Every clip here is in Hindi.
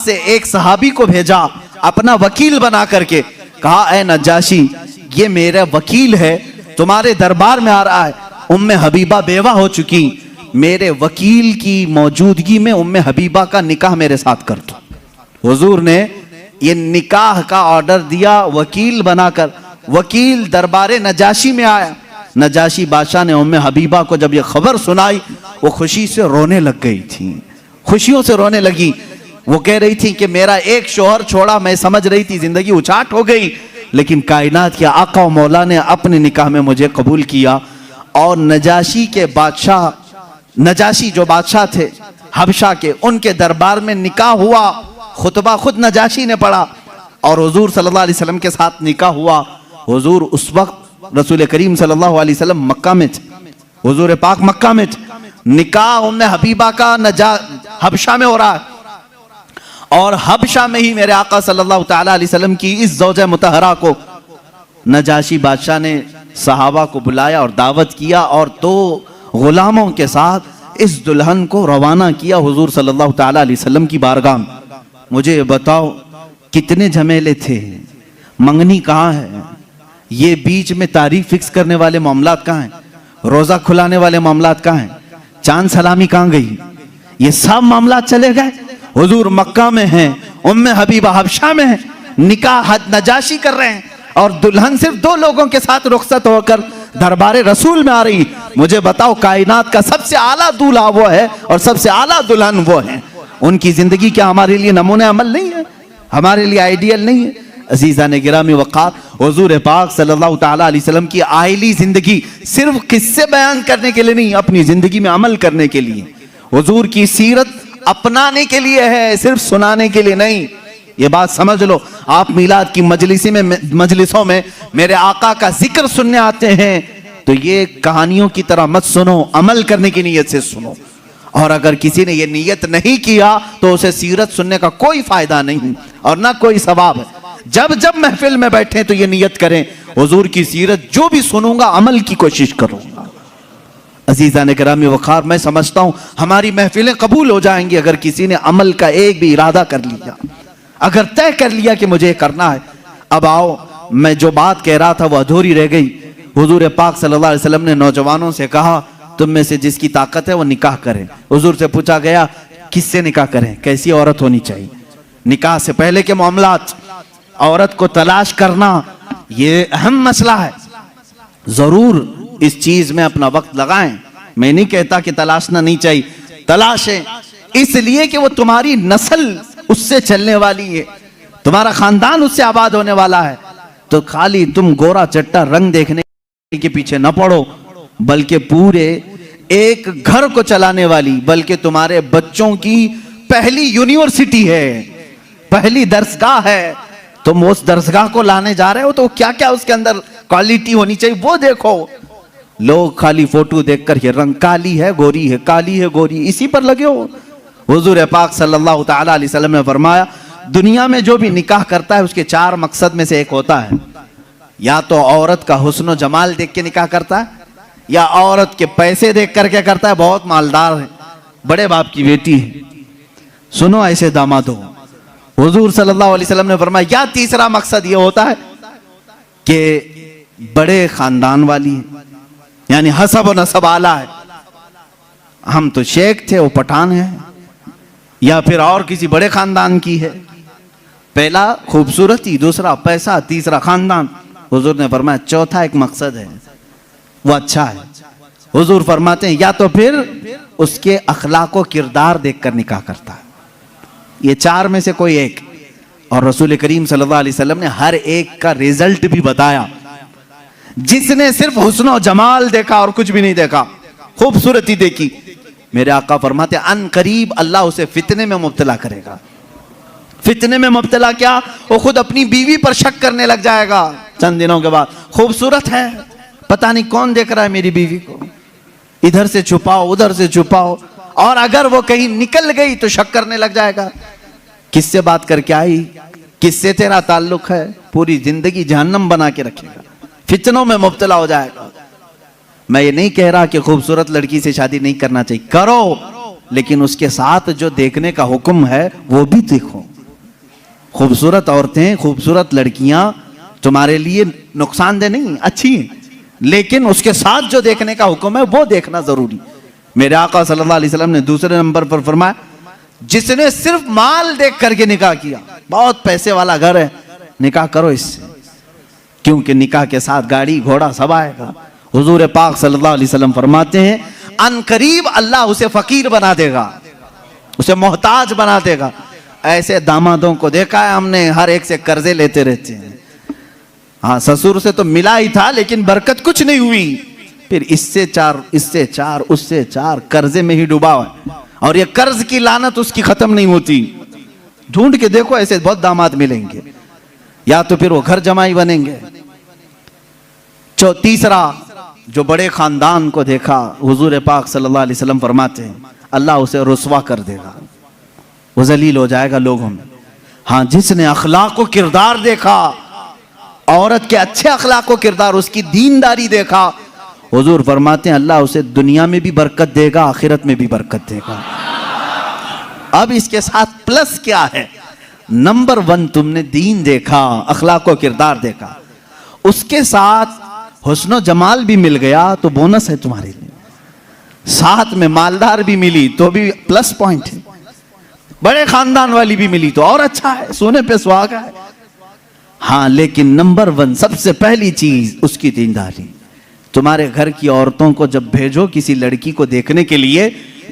से एक सहाबी को भेजा अपना वकील बना करके, कहा ए नजाशी ये मेरा वकील है, तुम्हारे दरबार में आ रहा है, उम्मे हबीबा बेवा हो चुकी, मेरे वकील की मौजूदगी में उम्मे हबीबा का निकाह मेरे साथ कर दो। हुजूर ने ये निकाह का ऑर्डर दिया वकील बनाकर। वकील दरबारे नजाशी में आया। नजाशी बादशाह ने उम्मे हबीबा को जब ये खबर सुनाई, वो खुशी से रोने लग गई थी, खुशियों से रोने लगी। वो कह रही थी कि मेरा एक शोहर छोड़ा, मैं समझ रही थी जिंदगी उचाट हो गई, लेकिन कायनात के आका और मौला ने अपने निकाह में मुझे कबूल किया। और नजाशी के बादशाह, नजाशी जो बादशाह थे हबशा के, उनके दरबार में निकाह हुआ। खुतबा खुद नजाशी ने पढ़ा और हुजूर सल्लल्लाहु अलैहि वसल्लम के साथ निकाह हुआ। हुजूर उस वक्त रसूल करीम सल्लल्लाहु अलैहि वसल्लम मक्का में थे, हुजूर पाक मक्का में थे। निकाह उम्मे हबीबा का हबशा में हो रहा है और हबशा में ही मेरे आका सल्लल्लाहु ताला अलैहि वसल्लम की इस ज़ौजा मुतहरा को नजाशी बादशाह ने सहाबा को बुलाया और दावत किया और 2 गुलामों के साथ इस दुल्हन को रवाना किया हुजूर सल्लल्लाहु ताला अलैहि वसल्लम की बारगाह में। मुझे बताओ कितने झमेले थे, मंगनी कहाँ है, ये बीच में तारीख फिक्स करने वाले मामलात कहाँ हैं, रोजा खुलाने वाले मामलात कहाँ हैं, चांद सलामी कहाँ गई, ये सब मामलात चले गए। हुजूर मक्का में हैं, उम्मे हबीबा हबशा में है, निकाह नजाशी कर रहे हैं और दुल्हन सिर्फ 2 लोगों के साथ रुखसत होकर दरबारे रसूल में आ रही। मुझे बताओ कायनात का सबसे आला दूल्हा वो है और सबसे आला दुल्हन वो है। उनकी जिंदगी क्या हमारे लिए नमूने अमल नहीं है, हमारे लिए आइडियल नहीं है? अजीज़ा ने गिरामी वक़ार, हुजूर पाक सल्लल्लाहु ताला अलैहि वसल्लम की आइली जिंदगी सिर्फ किस्से बयान करने के लिए नहीं, अपनी जिंदगी में अमल करने के लिए। हुजूर की सीरत अपनाने के लिए है, सिर्फ सुनाने के लिए नहीं। ये बात समझ लो। आप मिलाद की मजलिसों में मेरे आका का जिक्र सुनने आते हैं तो ये कहानियों की तरह मत सुनो, अमल करने की नीयत से सुनो। और अगर किसी ने ये नीयत नहीं किया तो उसे सीरत सुनने का कोई फायदा नहीं और ना कोई सवाब है। जब जब महफिल में बैठे तो ये नीयत करें, हुजूर की सीरत जो भी सुनूंगा अमल की कोशिश करूंगा। अजीज़ा ने गिरामी वक़ार, मैं समझता हूं हमारी महफिलें कबूल हो जाएंगी अगर किसी ने अमल का एक भी इरादा कर लिया, अगर तय कर लिया कि मुझे करना है। अब आओ, मैं जो बात कह रहा था वो अधूरी रह गई। हुजूर पाक सल्लल्लाहु अलैहि वसल्लम ने नौजवानों से कहा तुम में से जिसकी ताकत है वो निकाह करे। हुजूर से पूछा गया किससे निकाह करें, कैसी औरत होनी चाहिए। निकाह से पहले के मामलात, औरत को तलाश करना ये अहम मसला है। जरूर इस चीज में अपना वक्त लगाएं। मैं नहीं कहता कि तलाशना नहीं चाहिए, तलाशें, इसलिए कि वो तुम्हारी नस्ल उससे चलने वाली है, तुम्हारा खानदान उससे आबाद होने वाला है। तो खाली तुम गोरा चट्टा रंग देखने के पीछे न पड़ो, बल्कि पूरे एक घर को चलाने वाली, बल्कि तुम्हारे बच्चों की पहली यूनिवर्सिटी है, पहली दरसगाह है। तुम उस दरसगाह को लाने जा रहे हो तो क्या क्या उसके अंदर क्वालिटी होनी चाहिए वो देखो। लोग खाली फोटो देखकर ये रंग काली है गोरी है, काली है गोरी, इसी पर लगे हो। हुजूर पाक सल्लल्लाहु ताला अलैहि वसल्लम ने फरमाया दुनिया में जो भी निकाह करता है उसके 4 मकसद में से एक होता है, या तो औरत का हुस्न जमाल देख के निकाह करता है, या औरत के पैसे देख करके करता है, बहुत मालदार है, बड़े बाप की बेटी है, सुनो ऐसे दामाद हो। हुजूर सल्लल्लाहु अलैहि वसल्लम ने फरमाया या तीसरा मकसद ये होता है कि बड़े खानदान वाली है, यानी हसब और नसब आला है, हम तो शेख थे वो पठान है, या फिर और किसी बड़े खानदान की है। पहला खूबसूरती, दूसरा पैसा, तीसरा खानदान। हुजूर ने फरमाया चौथा एक मकसद है वो अच्छा है। हुजूर फरमाते हैं या तो फिर उसके अखलाक व किरदार देखकर निकाह करता है, ये 4 में से कोई एक। और रसूल करीम सल्लल्लाहु अलैहि वसल्लम ने हर एक का रिजल्ट भी बताया। जिसने सिर्फ हुस्न और जमाल देखा और कुछ भी नहीं देखा, खूबसूरती देखी, मेरे आका फरमाते अन करीब अल्लाह उसे फितने में मुब्तला करेगा। फितने में मुब्तला क्या, वो खुद अपनी बीवी पर शक करने लग जाएगा चंद दिनों के बाद। खूबसूरत है, पता नहीं कौन देख रहा है मेरी बीवी को, इधर से छुपाओ उधर से छुपाओ, और अगर वो कहीं निकल गई तो शक करने लग जाएगा किससे बात करके आई, किससे तेरा ताल्लुक है, पूरी जिंदगी जहन्नम बना के रखेगा, फितनों में मुब्तला हो जाएगा। मैं ये नहीं कह रहा कि खूबसूरत लड़की से शादी नहीं करना चाहिए, करो, लेकिन उसके साथ जो देखने का हुक्म है वो भी देखो। खूबसूरत औरतें, खूबसूरत लड़कियां तुम्हारे लिए नुकसानदेह नहीं, अच्छी हैं, लेकिन उसके साथ जो देखने का हुक्म है वो देखना जरूरी। मेरे आका सल्लल्लाहु अलैहि वसल्लम ने दूसरे नंबर पर फरमाया, जिसने सिर्फ माल देख करके निकाह किया, बहुत पैसे वाला घर है, निकाह करो इससे, क्योंकि निकाह के साथ गाड़ी घोड़ा सब आएगा। हुजूर पाक सल्लल्लाहु अलैहि वसल्लम फरमाते हैं, अनकरीब अल्लाह उसे फकीर बना देगा, उसे मोहताज बना देगा। ऐसे दामादों को देखा है हमने, हर एक से कर्जे लेते रहते हैं। हाँ, ससुर से तो मिला ही था लेकिन बरकत कुछ नहीं हुई, फिर इससे चार, इससे चार, उससे चार, कर्जे में ही डूबा है। और ये कर्ज की लानत उसकी खत्म नहीं होती। ढूंढ के देखो, ऐसे बहुत दामाद मिलेंगे, या तो फिर वो घर जमाई बनेंगे। तीसरा, जो बड़े खानदान को देखा, हुजूर पाक सल्लल्लाहु अलैहि वसल्लम फरमाते हैं, अल्लाह उसे रुस्वा कर देगा, वो जलील हो जाएगा लोगों में। हाँ, जिसने अखलाक को किरदार देखा, औरत के अच्छे अखलाक को किरदार, उसकी दीनदारी देखा, हुजूर फरमाते हैं अल्लाह उसे दुनिया में भी बरकत देगा, आखिरत में भी बरकत देगा। अब इसके साथ प्लस क्या है? नंबर 1 तुमने दीन देखा, अखलाक को किरदार देखा, उसके साथ हुस्न जमाल भी मिल गया तो बोनस है तुम्हारे लिए, साथ में मालदार भी मिली तो भी प्लस पॉइंट है, बड़े खानदान वाली भी मिली तो और अच्छा है, सोने पे सुहागा है। हाँ, लेकिन नंबर 1 सबसे पहली चीज उसकी दीनदारी। तुम्हारे घर की औरतों को जब भेजो किसी लड़की को देखने के लिए,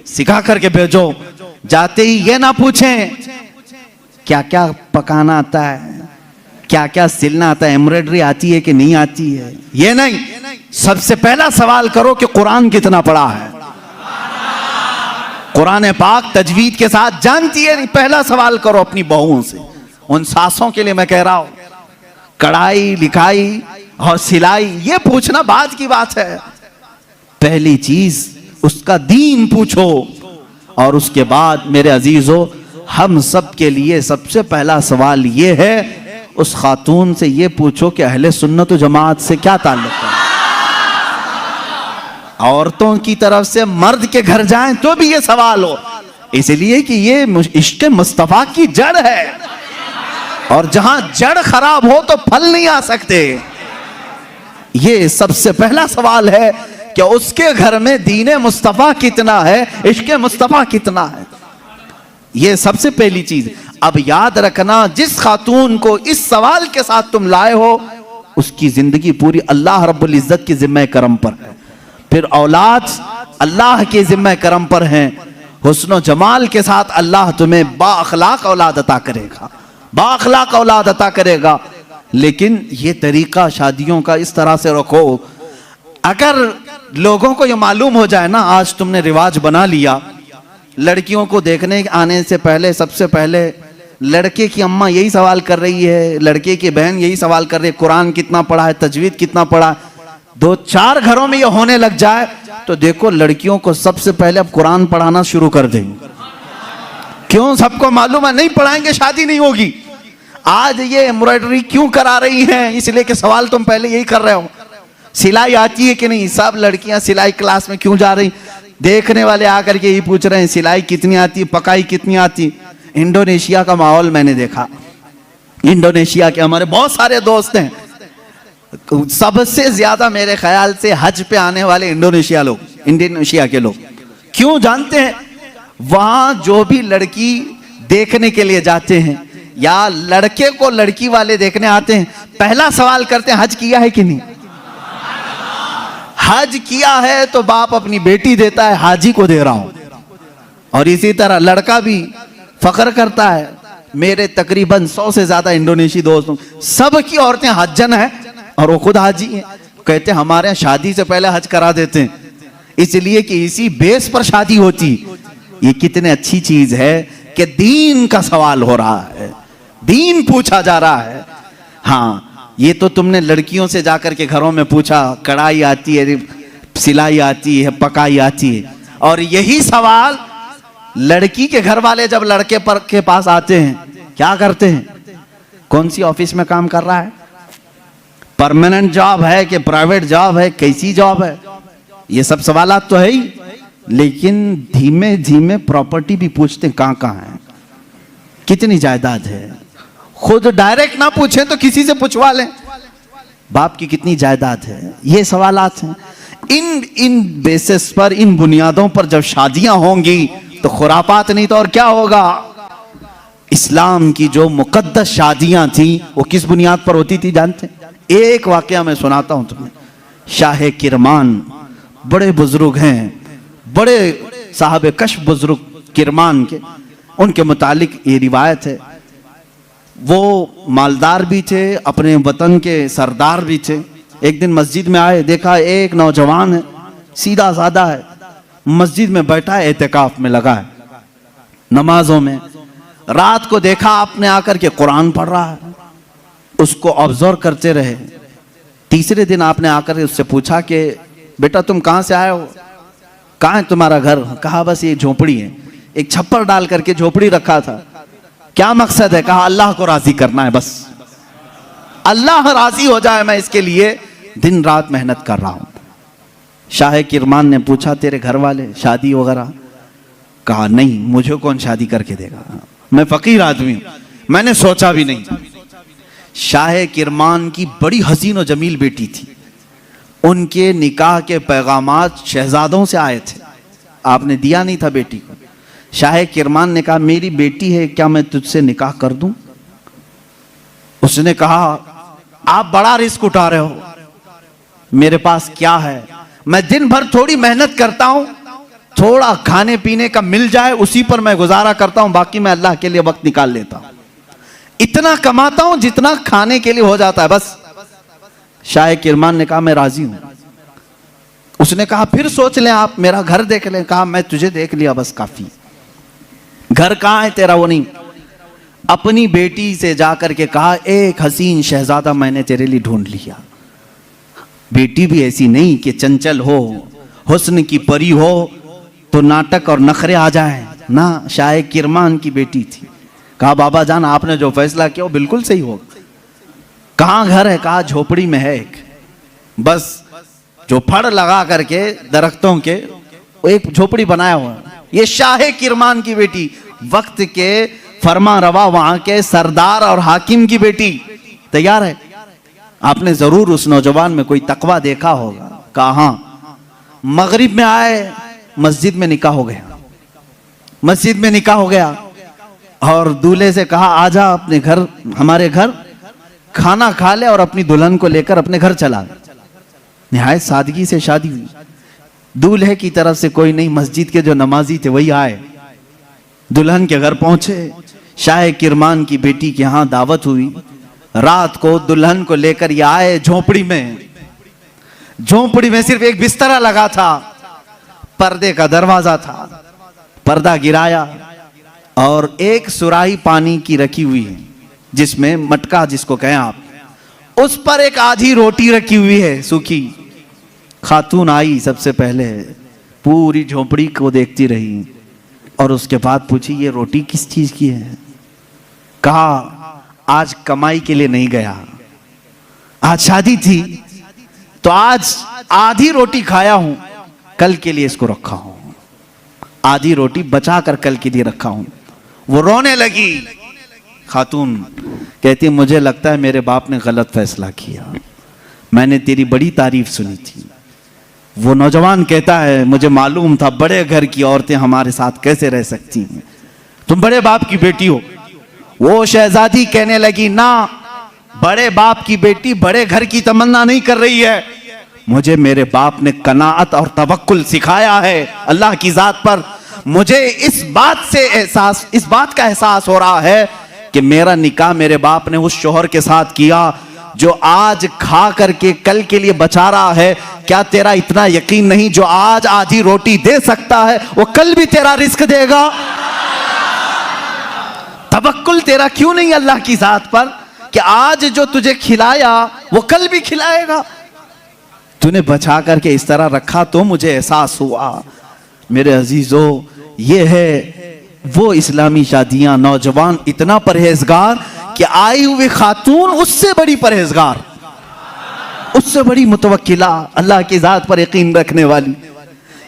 सिखा करके भेजो। जाते ही ये ना पूछें क्या क्या पकाना आता है, क्या क्या सिलना आता है, एम्ब्रॉयडरी आती है कि नहीं आती है, ये नहीं। सबसे पहला सवाल करो कि कुरान कितना पढ़ा है, कुरान पाक तजवीद के साथ जानती है नहीं। पहला सवाल करो अपनी बहुओं से। उन सासों के लिए मैं कह रहा हूं, कढ़ाई लिखाई और सिलाई ये पूछना बाद की बात है, पहली चीज उसका दीन पूछो। और उसके बाद मेरे अजीजों, हम सब के लिए सबसे पहला सवाल ये है, उस खातून से ये पूछो कि अहले सुन्नत व जमात से क्या ताल्लुक है। औरतों की तरफ से मर्द के घर जाएं तो भी ये सवाल हो, इसलिए कि ये इश्क मुस्तफा की जड़ है, और जहां जड़ खराब हो तो फल नहीं आ सकते। ये सबसे पहला सवाल है कि उसके घर में दीन मुस्तफा कितना है, इश्क मुस्तफा कितना है, ये सबसे पहली चीज। अब याद रखना, जिस खातून को इस सवाल के साथ तुम लाए हो, उसकी जिंदगी पूरी अल्लाह रब्बुल इज्जत की जिम्मे करम पर है, फिर औलाद अल्लाह के जिम्मे करम पर है। हुस्न जमाल के साथ अल्लाह तुम्हें बाअखलाक औलाद अता करेगा, बाअखलाक औलाद अता करेगा। लेकिन ये तरीका शादियों का इस तरह से रखो, अगर लोगों को ये मालूम हो जाए ना, आज तुमने रिवाज बना लिया, लड़कियों को देखने आने से पहले सबसे पहले लड़के की अम्मा यही सवाल कर रही है, लड़के की बहन यही सवाल कर रही है, कुरान कितना पढ़ा है, तजवीद कितना पढ़ा है। 2-4 घरों में ये होने लग जाए तो देखो लड़कियों को सबसे पहले अब कुरान पढ़ाना शुरू कर देंगे। क्यों? सबको मालूम है नहीं पढ़ाएंगे शादी नहीं होगी। आज ये एम्ब्रॉयडरी क्यों करा रही हैं? इसलिए कि सवाल तुम पहले यही कर रहे हो, सिलाई आती है कि नहीं। सब लड़कियां सिलाई क्लास में क्यों जा रही? देखने वाले आकर के यही पूछ रहे हैं सिलाई कितनी आती, पकाई कितनी आती। इंडोनेशिया का माहौल मैंने देखा, इंडोनेशिया के हमारे बहुत सारे दोस्त हैं, सबसे ज्यादा मेरे ख्याल से हज पे आने वाले इंडोनेशिया लोग, इंडोनेशिया के लोग। क्यों जानते हैं? वहां जो भी लड़की देखने के लिए जाते हैं या लड़के को लड़की वाले देखने आते हैं, पहला सवाल करते हैं हज किया है कि नहीं। हज किया है तो बाप अपनी बेटी देता है, हाजी को दे रहा हूं। और इसी तरह लड़का भी फख्र करता है, मेरे तकरीबन 100 से ज्यादा इंडोनेशी दोस्तों, सबकी औरतें हज्जन है और वो खुद हाजी हैं। कहते हैं हमारे यहाँ शादी से पहले हज करा देते हैं, इसलिए कि इसी बेस पर शादी होती। ये कितनी अच्छी चीज है कि दीन का सवाल हो रहा है, दीन पूछा जा रहा है। हाँ, ये तो तुमने लड़कियों से जाकर के घरों में पूछा, कढ़ाई आती है, सिलाई आती है, पकाई आती है। और यही सवाल लड़की के घर वाले जब लड़के पर के पास आते हैं, क्या करते हैं? कौन सी ऑफिस में काम कर रहा है, परमानेंट जॉब है कि प्राइवेट जॉब है, कैसी जॉब है, ये सब सवालात तो है ही। लेकिन धीमे धीमे प्रॉपर्टी भी पूछते हैं, कहां कहां है, कितनी जायदाद है, खुद डायरेक्ट ना पूछें तो किसी से पूछवा लें, बाप की कितनी जायदाद है, ये सवालात हैं। इन बेसिस पर, इन बुनियादों पर जब शादियां होंगी तो खुरापात नहीं तो और क्या होगा। इस्लाम की जो मुकद्दस शादियां थी वो किस बुनियाद पर होती थी जानते? एक वाकया मैं सुनाता हूं तुम्हें। शाह किरमान बड़े बुजुर्ग हैं, बड़े साहब कश बुजुर्ग किरमान के, उनके मुतालिक ये रिवायत है। वो मालदार भी थे, अपने वतन के सरदार भी थे। एक दिन मस्जिद में आए, देखा एक नौजवान है, सीधा साधा है, मस्जिद में बैठा है, एहतिकाफ में लगा है, नमाजों में। रात को देखा आपने आकर के कुरान पढ़ रहा है, उसको ऑब्जर्व करते रहे। तीसरे दिन आपने आकर उससे पूछा कि बेटा तुम कहाँ से आए हो, कहाँ है तुम्हारा घर? कहा बस ये झोपड़ी है। एक छप्पर डाल करके झोपड़ी रखा था। क्या मकसद है? कहा अल्लाह को राजी करना है, बस अल्लाह राजी हो जाए, मैं इसके लिए दिन रात मेहनत कर रहा हूं। शाह किरमान ने पूछा तेरे घर वाले शादी वगैरह? कहा नहीं, मुझे कौन शादी करके देगा, मैं फकीर आदमी हूं, मैंने सोचा भी नहीं। शाह किरमान की बड़ी हसीन और जमील बेटी थी, उनके निकाह के पैगामात शहजादों से आए थे, आपने दिया नहीं था बेटी को। शाह किरमान ने कहा मेरी बेटी है, क्या मैं तुझसे निकाह कर दूं? उसने कहा आप बड़ा रिस्क उठा रहे हो, मेरे पास क्या है, मैं दिन भर थोड़ी मेहनत करता हूं, थोड़ा खाने पीने का मिल जाए उसी पर मैं गुजारा करता हूं, बाकी मैं अल्लाह के लिए वक्त निकाल लेता हूं, इतना कमाता हूं जितना खाने के लिए हो जाता है बस। शाह किरमान ने कहा मैं राजी हूं। उसने कहा फिर सोच लें, आप मेरा घर देख लें। कहा मैं तुझे देख लिया बस काफी, घर कहां है तेरा वो नहीं। अपनी बेटी से जाकर के कहा एक हसीन शहजादा मैंने तेरे लिए ढूंढ लिया। बेटी भी ऐसी नहीं कि चंचल हो, हुस्न की परी हो तो नाटक और नखरे आ जाए ना, शाह किरमान की बेटी थी। कहा बाबा जान आपने जो फैसला किया वो बिल्कुल सही हो। कहां घर है? कहा झोपड़ी में है एक, बस जो फड़ लगा करके दरख्तों के एक झोपड़ी बनाया हुआ है। ये शाह किरमान की बेटी, वक्त के फरमा रवा वहां के सरदार और हाकिम की बेटी तैयार है। आपने जरूर उस नौजवान में कोई तकवा देखा होगा। कहा मगरिब में आए, मस्जिद में निकाह हो गया, मस्जिद में निकाह हो गया और दूल्हे से कहा आजा अपने घर, हमारे घर खाना खा ले और अपनी दुल्हन को लेकर अपने घर चला। निहायत सादगी से शादी हुई। दूल्हे की तरफ से कोई नहीं, मस्जिद के जो नमाजी थे वही आए, दुल्हन के घर पहुंचे। शाह किरमान की बेटी के यहां दावत हुई। रात को दुल्हन को लेकर ये आए झोपड़ी में। झोपड़ी में सिर्फ एक बिस्तरा लगा था, पर्दे का दरवाजा था, पर्दा गिराया और एक सुराही पानी की रखी हुई है, जिसमें मटका जिसको कहें आप, उस पर एक आधी रोटी रखी हुई है सूखी। खातून आई, सबसे पहले पूरी झोपड़ी को देखती रही और उसके बाद पूछी ये रोटी किस चीज की है? कहा आज कमाई के लिए नहीं गया, आज शादी थी तो आज आधी रोटी खाया हूं, कल के लिए इसको रखा हूं, आधी रोटी बचा कर कल के लिए रखा हूं। वो रोने लगी। खातून कहती मुझे लगता है मेरे बाप ने गलत फैसला किया, मैंने तेरी बड़ी तारीफ सुनी थी। वो नौजवान कहता है मुझे मालूम था बड़े घर की औरतें हमारे साथ कैसे रह सकती हैं, तुम बड़े बाप की बेटी हो। वो शहजादी कहने लगी ना, बड़े बाप की बेटी बड़े घर की तमन्ना नहीं कर रही है, मुझे मेरे बाप ने कनाअत और तवक्कुल सिखाया है अल्लाह की जात पर। मुझे इस बात का एहसास हो रहा है कि मेरा निकाह मेरे बाप ने उस शोहर के साथ किया जो आज खा करके कल के लिए बचा रहा है। क्या तेरा इतना यकीन नहीं, जो आज आधी रोटी दे सकता है वो कल भी तेरा रिस्क देगा? तवक्कुल तेरा क्यों नहीं अल्लाह की जात पर कि आज जो तुझे खिलाया वो कल भी खिलाएगा? तूने बचा करके इस तरह रखा तो मुझे एहसास हुआ। मेरे अजीजों, ये है वो इस्लामी शादियां, नौजवान इतना परहेजगार कि आई हुई खातून उससे बड़ी परहेजगार, उससे बड़ी मुतवक्किला, अल्लाह की जात पर यकीन रखने वाली।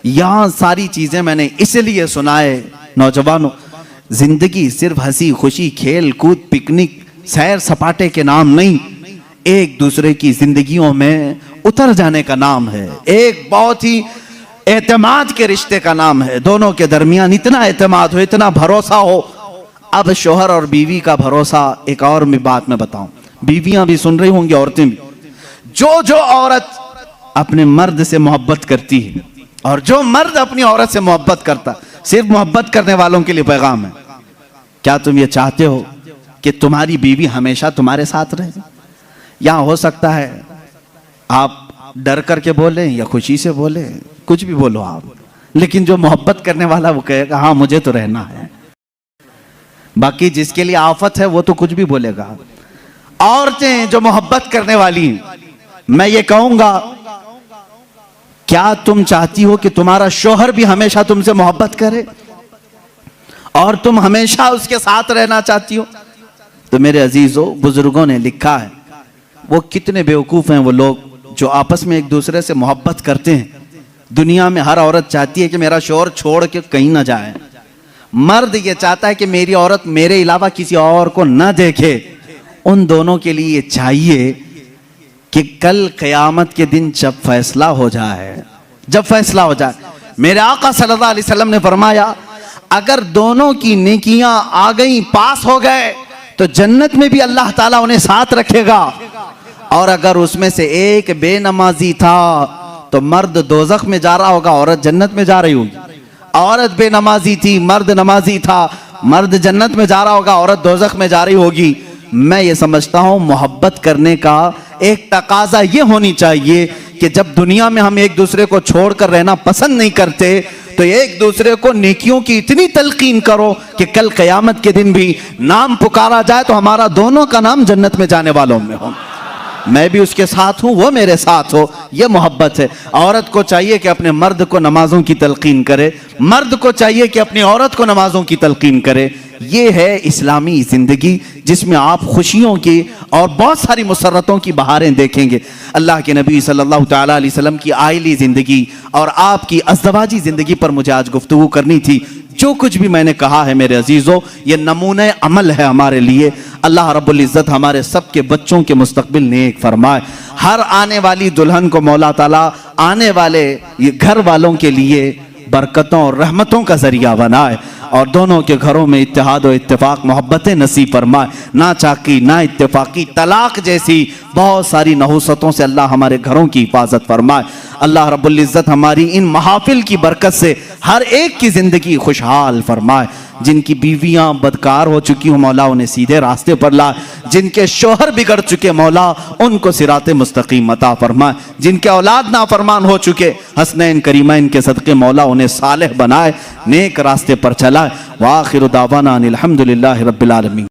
यहां सारी चीजें मैंने इसलिए सुनाए नौजवानों, जिंदगी सिर्फ हंसी खुशी खेल कूद पिकनिक सैर सपाटे के नाम नहीं, एक दूसरे की जिंदगियों में उतर जाने का नाम है। एक बहुत ही एतमाद के रिश्ते का नाम है। दोनों के दरमियान इतना एतमाद हो, इतना भरोसा हो। अब शोहर और बीवी का भरोसा, एक और भी बात मैं बताऊं, बीवियां भी सुन रही होंगी, औरतें भी। जो औरत अपने मर्द से मोहब्बत करती है और जो मर्द अपनी औरत से मोहब्बत करता, सिर्फ मोहब्बत करने वालों के लिए पैगाम है, क्या तुम ये चाहते हो कि तुम्हारी बीवी हमेशा तुम्हारे साथ रहे? या हो सकता है आप डर करके बोले या खुशी से बोले, कुछ भी बोलो आप, लेकिन जो मोहब्बत करने वाला वो कहेगा हाँ मुझे तो रहना है। बाकी जिसके लिए आफत है वो तो कुछ भी बोलेगा। औरतें जो मोहब्बत करने वाली, मैं ये कहूंगा, क्या तुम चाहती हो कि तुम्हारा शौहर भी हमेशा तुमसे मोहब्बत करे और तुम हमेशा उसके साथ रहना चाहती हो? तो मेरे अजीजों, बुजुर्गों ने लिखा है, वो कितने बेवकूफ हैं वो लोग जो आपस में एक दूसरे से मोहब्बत करते हैं। दुनिया में हर औरत चाहती है कि मेरा शौहर छोड़ के कहीं ना जाए। मर्द ये चाहता है कि मेरी औरत मेरे अलावा किसी और को ना देखे। उन दोनों के लिए ये चाहिए कि कल क़यामत के दिन जब फैसला हो जाए, मेरे आका सल्लल्लाहु अलैहि वसल्लम ने फरमाया, अगर दोनों की नेकियां आ गई, पास हो गए, तो जन्नत में भी अल्लाह ताला उन्हें साथ रखेगा। और अगर उसमें से एक बेनमाजी था तो मर्द दोज़ख में जा रहा होगा, औरत जन्नत में जा रही होगी। औरत बेनमाजी थी, मर्द नमाजी था, मर्द जन्नत में जा रहा होगा, औरत दोज़ख में जा रही होगी। मैं ये समझता हूं मोहब्बत करने का एक तकाजा ये होनी चाहिए कि जब दुनिया में हम एक दूसरे को छोड़कर रहना पसंद नहीं करते, तो एक दूसरे को नेकियों की इतनी तलकीन करो कि कल क़यामत के दिन भी नाम पुकारा जाए तो हमारा दोनों का नाम जन्नत में जाने वालों में हो। मैं भी उसके साथ हूं, वो मेरे साथ हो, ये मोहब्बत है। औरत को चाहिए कि अपने मर्द को नमाजों की तलकीन करे, मर्द को चाहिए कि अपनी औरत को नमाजों की तलकीन करे। ये है इस्लामी जिंदगी, जिसमें आप खुशियों की और बहुत सारी मुसर्रतों की बहारें देखेंगे। अल्लाह के नबी सल्लल्लाहु तआला अलैहि वसल्लम की आइली जिंदगी और आपकी अज़दवाजी जिंदगी पर मुझे आज गुफ्तगू करनी थी। जो कुछ भी मैंने कहा है मेरे अजीजों, ये नमूने अमल है हमारे लिए। अल्लाह रब्बुल इज़्ज़त हमारे सबके बच्चों के मुस्तकबिल नेक फरमाए। हर आने वाली दुल्हन को मौला ताला आने वाले ये घर वालों के लिए बरकतों और रहमतों का जरिया बनाए और दोनों के घरों में इत्तेहाद और इत्तेफाक मोहब्बतें नसीब फरमाए। ना चाकी ना इत्तेफाकी, तलाक जैसी बहुत सारी नहुसतों से अल्लाह हमारे घरों की हिफाजत फरमाए। अल्लाह रब्बुल इज़्ज़त हमारी इन महाफिल की बरकत से हर एक की ज़िंदगी खुशहाल फरमाए। जिनकी बीवियां बदकार हो चुकी हो, मौला उन्हें सीधे रास्ते पर ला। जिनके शोहर बिगड़ चुके, मौला उनको सिराते मुस्तकीम अता फरमाए। जिनके औलाद नाफरमान हो चुके, हसनैन करीमैन के सदक़े मौला उन्हें सालेह बनाए, नेक रास्ते पर चलाए। व आखिरु दावाना अनिल हम्दुलिल्लाहि रब्बिल आलमीन।